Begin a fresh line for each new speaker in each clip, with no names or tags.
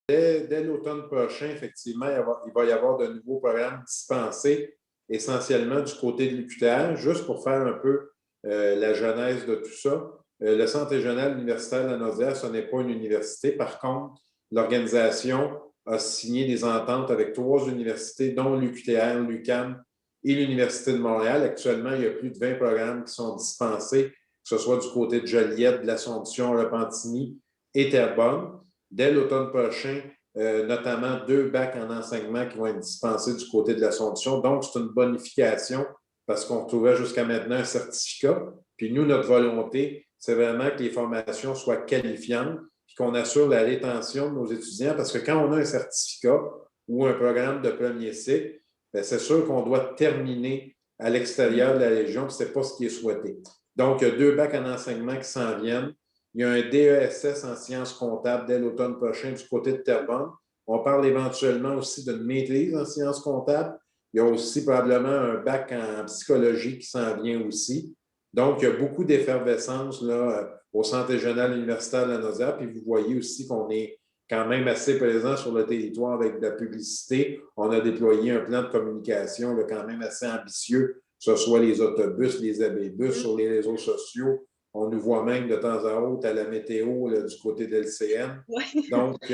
dès l'automne prochain, effectivement, il va y avoir de nouveaux programmes dispensés, essentiellement du côté de l'UQTR, juste pour faire un peu la genèse de tout ça. Le Centre régional universitaire de la Naudière, ce n'est pas une université. Par contre, l'organisation a signé des ententes avec 3 universités, dont l'UQTR, l'UQAM et l'Université de Montréal. Actuellement, il y a plus de 20 programmes qui sont dispensés, que ce soit du côté de Joliette, de l'Assomption, Repentigny et Terrebonne. Dès l'automne prochain, notamment 2 bacs en enseignement qui vont être dispensés du côté de l'Assomption. Donc, c'est une bonification parce qu'on trouvait jusqu'à maintenant un certificat. Puis nous, notre volonté, c'est vraiment que les formations soient qualifiantes puis qu'on assure la rétention de nos étudiants parce que quand on a un certificat ou un programme de premier cycle, bien, c'est sûr qu'on doit terminer à l'extérieur de la région, puis ce n'est pas ce qui est souhaité. Donc, il y a 2 bacs en enseignement qui s'en viennent. Il y a un DESS en sciences comptables dès l'automne prochain du côté de Terrebonne. On parle éventuellement aussi d'une maîtrise en sciences comptables. Il y a aussi probablement un bac en psychologie qui s'en vient aussi. Donc, il y a beaucoup d'effervescence là, au Centre régional universitaire de la Naudière. Puis vous voyez aussi qu'on est quand même assez présent sur le territoire avec de la publicité. On a déployé un plan de communication là, quand même assez ambitieux, que ce soit les autobus, les abribus, sur les réseaux sociaux. On nous voit même de temps à autre à la météo là, du côté de l'LCN.
Ouais.
Donc,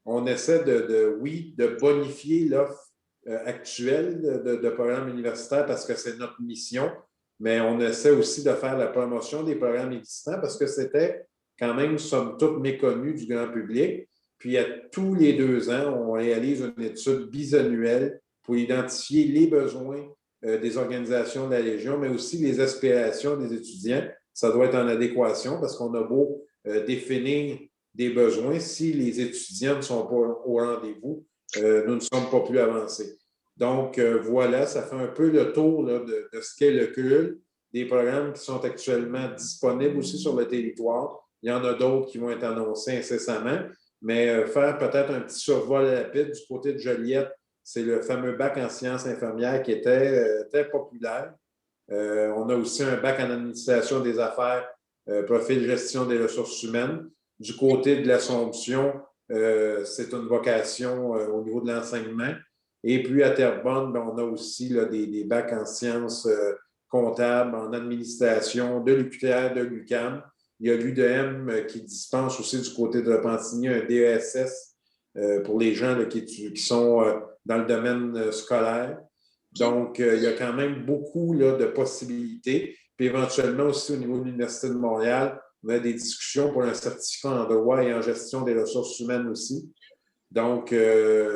on essaie oui, de bonifier l'offre actuelle de programmes universitaires parce que c'est notre mission, mais on essaie aussi de faire la promotion des programmes existants parce que c'était quand même, somme toute, méconnu du grand public. Puis, à tous les 2 ans, on réalise une étude bisannuelle pour identifier les besoins des organisations de la région, mais aussi les aspirations des étudiants. Ça doit être en adéquation parce qu'on a beau définir des besoins. Si les étudiants ne sont pas au rendez-vous, nous ne sommes pas plus avancés. Donc, voilà, ça fait un peu le tour là, de ce qu'est le CRUL, des programmes qui sont actuellement disponibles aussi sur le territoire. Il y en a d'autres qui vont être annoncés incessamment, mais faire peut-être un petit survol rapide du côté de Joliette, c'est le fameux bac en sciences infirmières qui était très populaire. On a aussi un bac en administration des affaires, profil gestion des ressources humaines. Du côté de l'Assomption, c'est une vocation au niveau de l'enseignement. Et puis à Terrebonne, ben, on a aussi là, des bacs en sciences comptables, en administration de l'UQTR, de l'UQAM. Il y a l'UDM qui dispense aussi du côté de Repentigny un DESS pour les gens là, qui sont dans le domaine scolaire. Donc, il y a quand même beaucoup là, de possibilités. Puis éventuellement aussi au niveau de l'Université de Montréal, on a des discussions pour un certificat en droit et en gestion des ressources humaines aussi. Donc,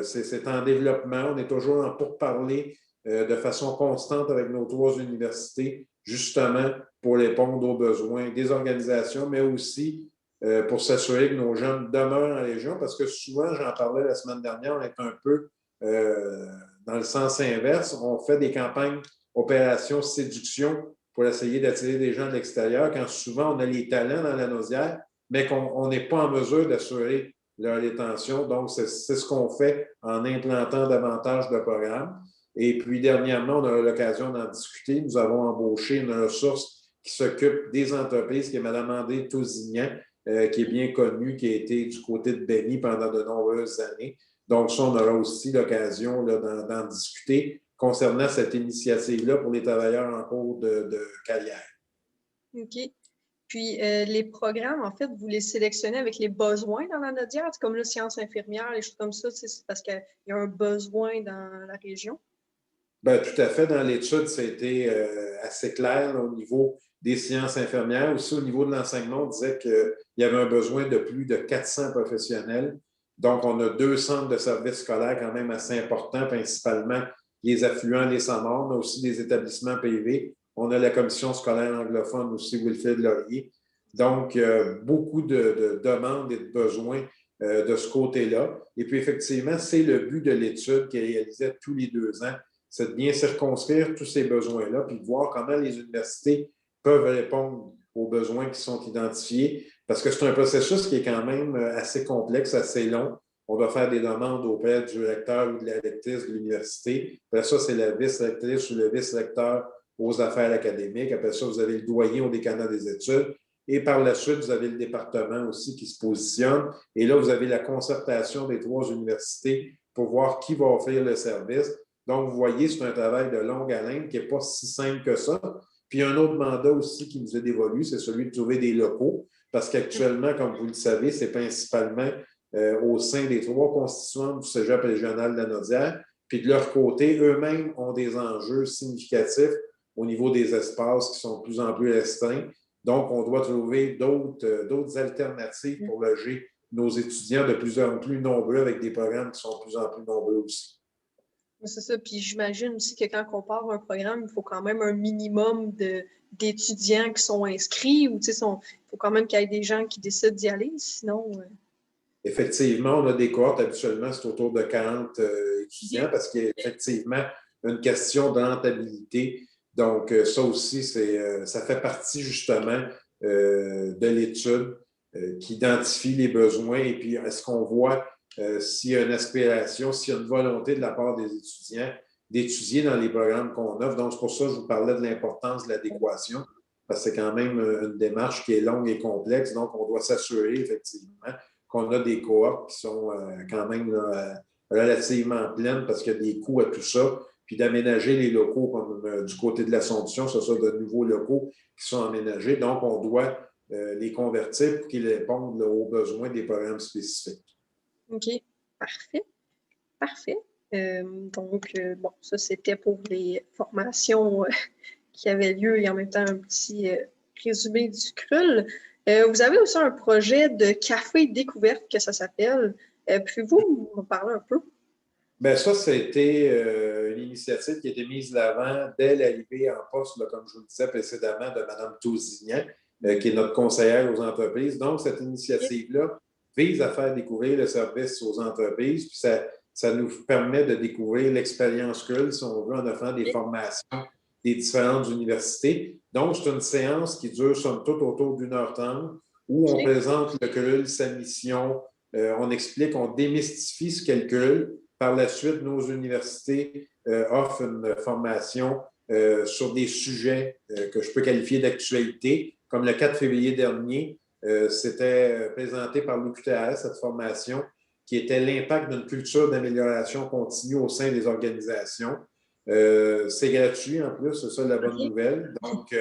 c'est en développement. On est toujours en pourparlers de façon constante avec nos 3 universités, justement pour répondre aux besoins des organisations, mais aussi pour s'assurer que nos jeunes demeurent en région, parce que souvent, j'en parlais la semaine dernière, on est un peu dans le sens inverse. On fait des campagnes opérations séduction pour essayer d'attirer des gens de l'extérieur, quand souvent on a les talents dans la Naudière, mais qu'on n'est pas en mesure d'assurer leur rétention. Donc, c'est ce qu'on fait en implantant davantage de programmes. Et puis, dernièrement, on a eu l'occasion d'en discuter. Nous avons embauché une ressource qui s'occupe des entreprises, qui est Mme André Tousignan, qui est bien connue, qui a été du côté de Béni pendant de nombreuses années. Donc, ça, on aura aussi l'occasion d'en discuter concernant cette initiative-là pour les travailleurs en cours de carrière.
OK. Puis, les programmes, en fait, vous les sélectionnez avec les besoins dans la Naudière, comme là, sciences infirmières, les choses comme ça, c'est parce qu'il y a un besoin dans la région?
Bien, tout à fait. Dans l'étude, ça a été assez clair là, au niveau des sciences infirmières. Aussi, au niveau de l'enseignement, on disait qu'il y avait un besoin de plus de 400 professionnels. Donc, on a 2 centres de services scolaires quand même assez importants, principalement les affluents, les SAMAR. On a aussi des établissements privés. On a la commission scolaire anglophone aussi, Wilfrid Laurier. Donc, beaucoup de demandes et de besoins de ce côté-là. Et puis, effectivement, c'est le but de l'étude qui est réalisée tous les 2 ans, c'est de bien circonscrire tous ces besoins-là, puis de voir comment les universités peuvent répondre aux besoins qui sont identifiés, parce que c'est un processus qui est quand même assez complexe, assez long. On va faire des demandes auprès du recteur ou de la rectrice de l'université. Après ça, c'est la vice-rectrice ou le vice-recteur aux affaires académiques. Après ça, vous avez le doyen au décanat des études. Et par la suite, vous avez le département aussi qui se positionne. Et là, vous avez la concertation des 3 universités pour voir qui va offrir le service. Donc, vous voyez, c'est un travail de longue haleine qui n'est pas si simple que ça. Puis, un autre mandat aussi qui nous est dévolu, c'est celui de trouver des locaux. Parce qu'actuellement, comme vous le savez, c'est principalement au sein des 3 constituantes du Cégep régional de la Naudière. Puis, de leur côté, eux-mêmes ont des enjeux significatifs au niveau des espaces qui sont de plus en plus restreints. Donc, on doit trouver d'autres alternatives pour loger nos étudiants de plus en plus nombreux avec des programmes qui sont de plus en plus nombreux aussi.
C'est ça. Puis j'imagine aussi que quand on part un programme, il faut quand même un minimum d'étudiants qui sont inscrits ou il faut quand même qu'il y ait des gens qui décident d'y aller. Sinon.
Effectivement, on a des cohortes, habituellement, c'est autour de 40 étudiants parce qu'il y a effectivement une question de rentabilité. Donc, ça aussi, ça fait partie justement de l'étude qui identifie les besoins et puis est-ce qu'on voit s'il y a une aspiration, s'il y a une volonté de la part des étudiants d'étudier dans les programmes qu'on offre. Donc, c'est pour ça que je vous parlais de l'importance de l'adéquation parce que c'est quand même une démarche qui est longue et complexe. Donc, on doit s'assurer effectivement qu'on a des cohortes qui sont quand même là, relativement pleines parce qu'il y a des coûts à tout ça, puis d'aménager les locaux comme du côté de l'Assomption, ce sont de nouveaux locaux qui sont aménagés. Donc, on doit les convertir pour qu'ils répondent là, aux besoins des programmes spécifiques.
OK, parfait. Parfait. Bon, ça, c'était pour les formations qui avaient lieu et en même temps un petit résumé du CRUL. Vous avez aussi un projet de café découverte que ça s'appelle. Pouvez-vous m'en parler un peu?
Bien, ça, c'était une initiative qui a été mise de l'avant dès l'arrivée en poste, là, comme je vous le disais précédemment, de Mme Tousignan, qui est notre conseillère aux entreprises. Donc, cette initiative-là vise à faire découvrir le service aux entreprises, puis ça nous permet de découvrir l'expérience CRUL, si on veut, en offrant des formations des différentes universités. Donc, c'est une séance qui dure, somme toute, autour d'1h30, où on présente le CRUL, sa mission, on explique, on démystifie ce qu'est le CRUL. Par la suite, nos universités offrent une formation sur des sujets que je peux qualifier d'actualité. Comme le 4 février dernier, c'était présenté par l'UQTR, cette formation, qui était l'impact d'une culture d'amélioration continue au sein des organisations. C'est gratuit en plus, c'est ça la bonne nouvelle. Donc,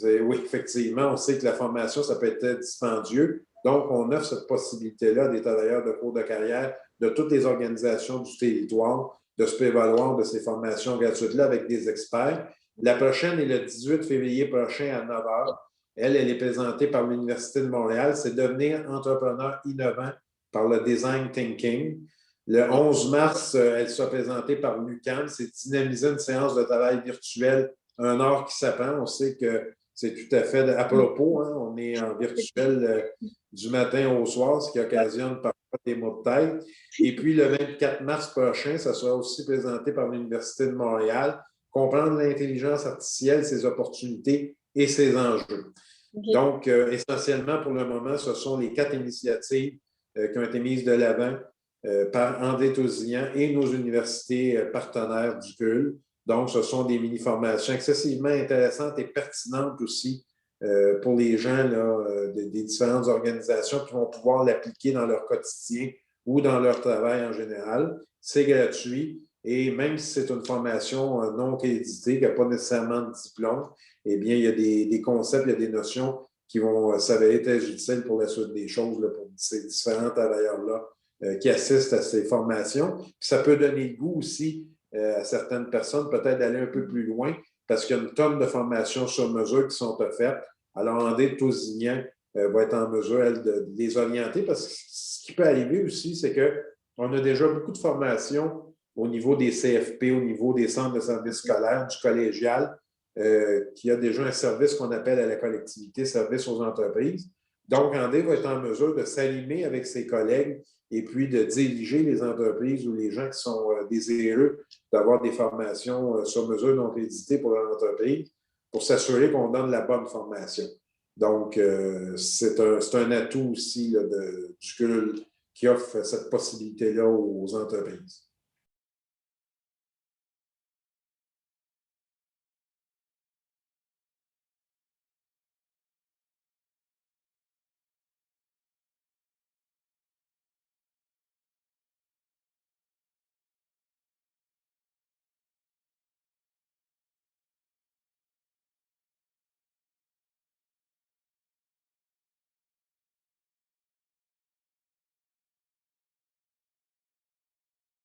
oui, effectivement, on sait que la formation, ça peut être dispendieux. Donc, on offre cette possibilité-là des travailleurs de cours de carrière de toutes les organisations du territoire de se prévaloir de ces formations gratuites-là avec des experts. La prochaine est le 18 février prochain à 9h. Elle est présentée par l'Université de Montréal. C'est devenir entrepreneur innovant par le design thinking. Le 11 mars, elle sera présentée par l'UQAM. C'est dynamiser une séance de travail virtuelle, 1 heure qui s'apprend. On sait que c'est tout à fait à propos. Hein? On est en virtuel du matin au soir, ce qui occasionne parfois des maux de tête. Et puis, le 24 mars prochain, ça sera aussi présenté par l'Université de Montréal, comprendre l'intelligence artificielle, ses opportunités et ses enjeux. Okay. Donc, essentiellement, pour le moment, ce sont les 4 initiatives qui ont été mises de l'avant par André Tousignan et nos universités partenaires du CRUL. Donc, ce sont des mini-formations excessivement intéressantes et pertinentes aussi pour les gens là, des différentes organisations qui vont pouvoir l'appliquer dans leur quotidien ou dans leur travail en général. C'est gratuit et même si c'est une formation non créditée, qui n'a pas nécessairement de diplôme, eh bien, il y a des concepts, il y a des notions qui vont s'avérer très utiles pour la suite des choses là, pour ces différents travailleurs-là qui assistent à ces formations. Puis ça peut donner le goût aussi à certaines personnes peut-être d'aller un peu plus loin parce qu'il y a une tonne de formations sur mesure qui sont offertes. Alors, André Tousignan va être en mesure, elle, de les orienter parce que ce qui peut arriver aussi, c'est qu'on a déjà beaucoup de formations au niveau des CFP, au niveau des centres de services scolaires, du collégial, qui a déjà un service qu'on appelle à la collectivité, service aux entreprises. Donc, André va être en mesure de s'aligner avec ses collègues et puis de diriger les entreprises ou les gens qui sont désireux d'avoir des formations sur mesure non créditées pour leur entreprise pour s'assurer qu'on donne la bonne formation. Donc, c'est un atout aussi là, du CRUL qui offre cette possibilité-là aux entreprises.